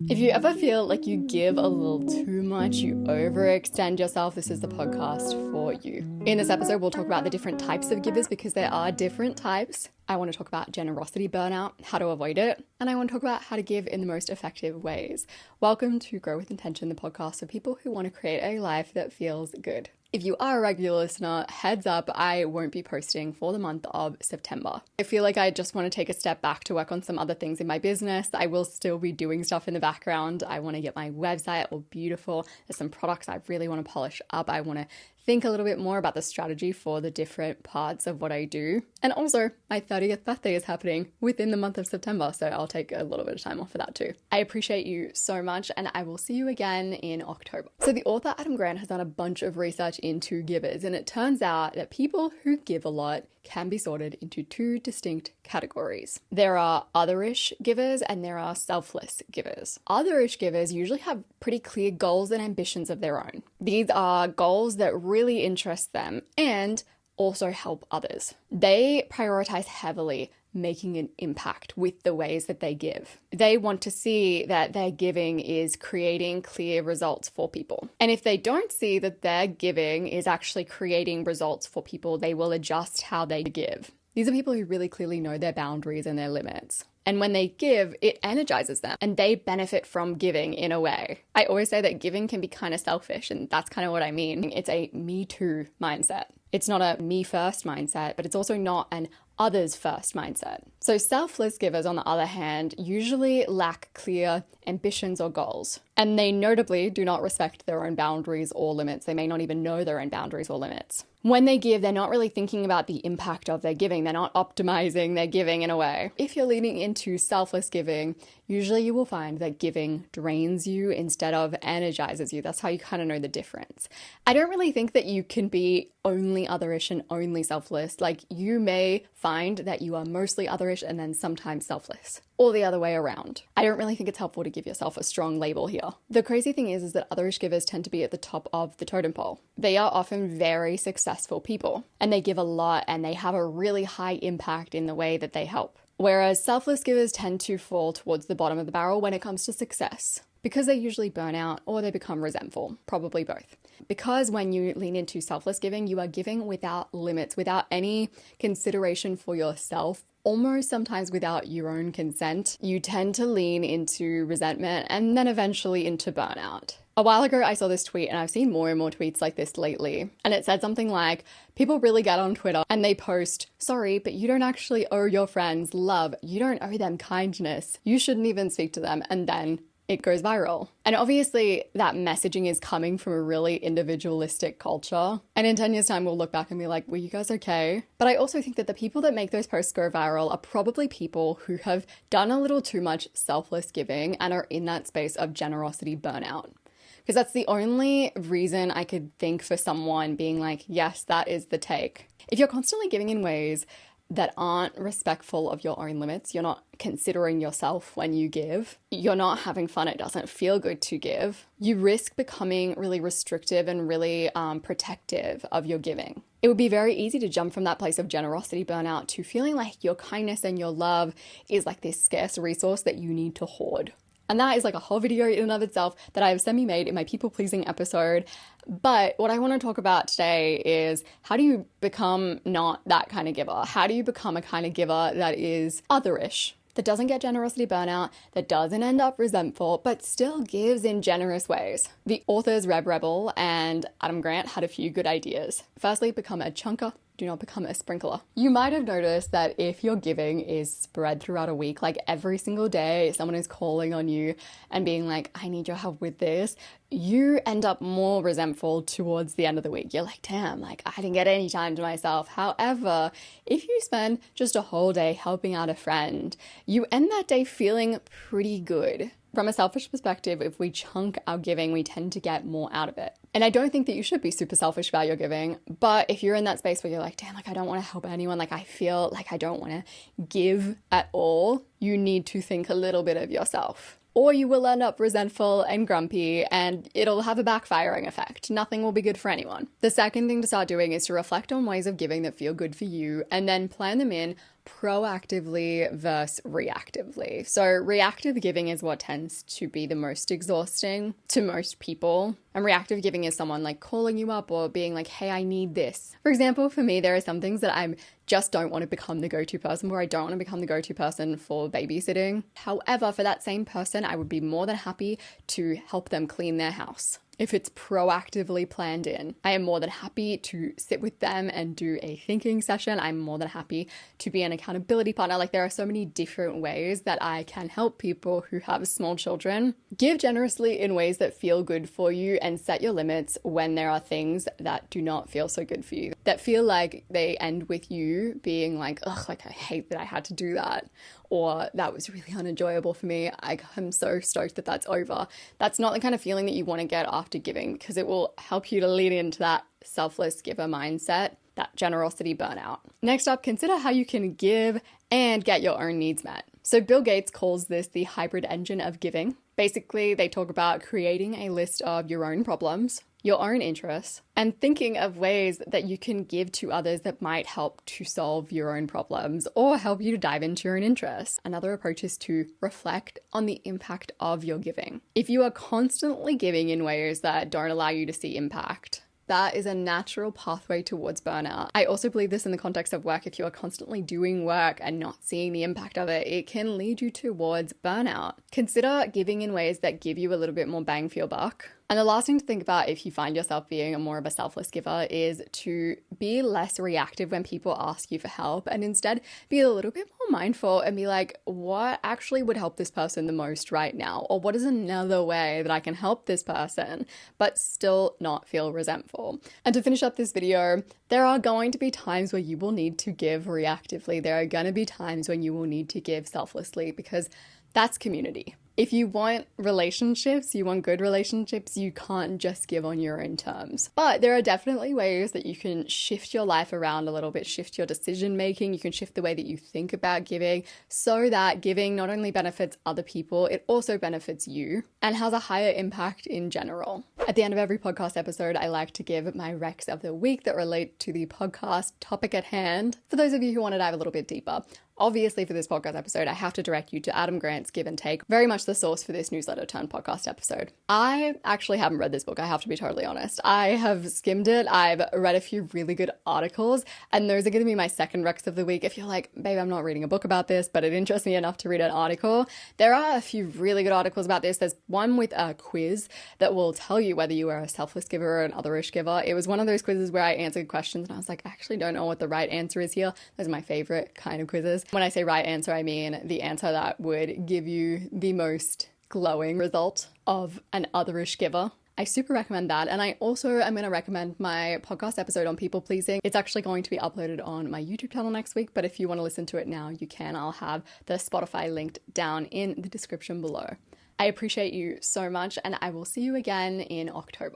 If you ever feel like you give a little too much, you overextend yourself, this is the podcast for you. In this episode, we'll talk about the different types of givers because there are different types. I want to talk about generosity burnout, how to avoid it, and I want to talk about how to give in the most effective ways. Welcome to Grow with Intention, the podcast for people who want to create a life that feels good. If you are a regular listener, heads up, I won't be posting for the month of September. I feel like I just want to take a step back to work on some other things in my business. I will still be doing stuff in the background. I want to get my website all beautiful. There's some products I really want to polish up. I want to think a little bit more about the strategy for the different parts of what I do. And also, my 30th birthday is happening within the month of September, so I'll take a little bit of time off for that too. I appreciate you so much, and I will see you again in October. So the author Adam Grant has done a bunch of research into givers, and it turns out that people who give a lot can be sorted into two distinct categories. There are Otherish givers and there are selfless givers. Otherish givers usually have pretty clear goals and ambitions of their own. These are goals that really interest them and also help others. They prioritize heavily making an impact with the ways that they give. They want to see that their giving is creating clear results for people. And if they don't see that their giving is actually creating results for people, they will adjust how they give. These are people who really clearly know their boundaries and their limits. And when they give, it energizes them and they benefit from giving in a way. I always say that giving can be kind of selfish, and that's kind of what I mean. It's a me too mindset. It's not a me first mindset, but it's also not an others first mindset. So selfless givers, on the other hand, usually lack clear ambitions or goals. And they notably do not respect their own boundaries or limits. They may not even know their own boundaries or limits. When they give, they're not really thinking about the impact of their giving. They're not optimizing their giving in a way. If you're leaning into selfless giving, usually you will find that giving drains you instead of energizes you. That's how you kind of know the difference. I don't really think that you can be only otherish and only selfless. Like, you may find that you are mostly otherish and then sometimes selfless, or the other way around. I don't really think it's helpful to give yourself a strong label here. The crazy thing is that otherish givers tend to be at the top of the totem pole. They are often very successful people, and they give a lot and they have a really high impact in the way that they help. Whereas selfless givers tend to fall towards the bottom of the barrel when it comes to success, because they usually burn out or they become resentful, probably both. Because when you lean into selfless giving, you are giving without limits, without any consideration for yourself, almost sometimes without your own consent. You tend to lean into resentment and then eventually into burnout. A while ago, I saw this tweet, and I've seen more and more tweets like this lately. And it said something like, people really get on Twitter and they post, sorry, but you don't actually owe your friends love. You don't owe them kindness. You shouldn't even speak to them. And then it goes viral. And obviously that messaging is coming from a really individualistic culture. And in 10 years' time, we'll look back and be like, were you guys okay? But I also think that the people that make those posts go viral are probably people who have done a little too much selfless giving and are in that space of generosity burnout. Because that's the only reason I could think for someone being like, yes, that is the take. If you're constantly giving in ways that aren't respectful of your own limits, you're not considering yourself when you give, you're not having fun, it doesn't feel good to give, you risk becoming really restrictive and really protective of your giving. It would be very easy to jump from that place of generosity burnout to feeling like your kindness and your love is like this scarce resource that you need to hoard. And that is like a whole video in and of itself that I have semi-made in my people-pleasing episode. But what I want to talk about today is, how do you become not that kind of giver? How do you become a kind of giver that is otherish, that doesn't get generosity burnout, that doesn't end up resentful, but still gives in generous ways? The authors Reb Rebel and Adam Grant had a few good ideas. Firstly, become a chunker. Do not become a sprinkler. You might have noticed that if your giving is spread throughout a week, like every single day, someone is calling on you and being like, I need your help with this, you end up more resentful towards the end of the week. You're like, damn, like I didn't get any time to myself. However, if you spend just a whole day helping out a friend, you end that day feeling pretty good. From a selfish perspective, if we chunk our giving, we tend to get more out of it. And I don't think that you should be super selfish about your giving, but if you're in that space where you're like, damn, like I don't want to help anyone, like I feel like I don't want to give at all, you need to think a little bit of yourself. Or you will end up resentful and grumpy and it'll have a backfiring effect. Nothing will be good for anyone. The second thing to start doing is to reflect on ways of giving that feel good for you and then plan them in proactively versus reactively. So reactive giving is what tends to be the most exhausting to most people. And reactive giving is someone like calling you up or being like, hey, I need this. For example, for me, there are some things that I just don't want to become the go-to person for. I don't want to become the go-to person for babysitting. However, for that same person, I would be more than happy to help them clean their house. If it's proactively planned in, I am more than happy to sit with them and do a thinking session. I'm more than happy to be an accountability partner. Like, there are so many different ways that I can help people who have small children. Give generously in ways that feel good for you and set your limits when there are things that do not feel so good for you, that feel like they end with you being like, ugh, like I hate that I had to do that. Or that was really unenjoyable for me. I'm so stoked that that's over. That's not the kind of feeling that you want to get after giving, because it will help you to lead into that selfless giver mindset, that generosity burnout. Next up, consider how you can give and get your own needs met. So Bill Gates calls this the hybrid engine of giving. Basically, they talk about creating a list of your own problems, your own interests, and thinking of ways that you can give to others that might help to solve your own problems or help you to dive into your own interests. Another approach is to reflect on the impact of your giving. If you are constantly giving in ways that don't allow you to see impact, that is a natural pathway towards burnout. I also believe this in the context of work. If you are constantly doing work and not seeing the impact of it, it can lead you towards burnout. Consider giving in ways that give you a little bit more bang for your buck. And the last thing to think about if you find yourself being more of a selfless giver is to be less reactive when people ask you for help, and instead be a little bit more mindful and be like, what actually would help this person the most right now? Or what is another way that I can help this person but still not feel resentful? And to finish up this video, there are going to be times where you will need to give reactively. There are going to be times when you will need to give selflessly, because that's community. If you want relationships, you want good relationships, you can't just give on your own terms. But there are definitely ways that you can shift your life around a little bit, shift your decision making, you can shift the way that you think about giving, so that giving not only benefits other people, it also benefits you and has a higher impact in general. At the end of every podcast episode, I like to give my recs of the week that relate to the podcast topic at hand. For those of you who want to dive a little bit deeper, obviously, for this podcast episode, I have to direct you to Adam Grant's Give and Take, very much the source for this newsletter turned podcast episode. I actually haven't read this book, I have to be totally honest. I have skimmed it, I've read a few really good articles, and those are going to be my second recs of the week. If you're like, babe, I'm not reading a book about this, but it interests me enough to read an article, there are a few really good articles about this. There's one with a quiz that will tell you whether you are a selfless giver or an otherish giver. It was one of those quizzes where I answered questions and I was like, I actually don't know what the right answer is here. Those are my favorite kind of quizzes. When I say right answer, I mean the answer that would give you the most glowing result of an otherish giver. I super recommend that. And I also am going to recommend my podcast episode on people pleasing. It's actually going to be uploaded on my YouTube channel next week, but if you want to listen to it now, you can. I'll have the Spotify linked down in the description below. I appreciate you so much, and I will see you again in October.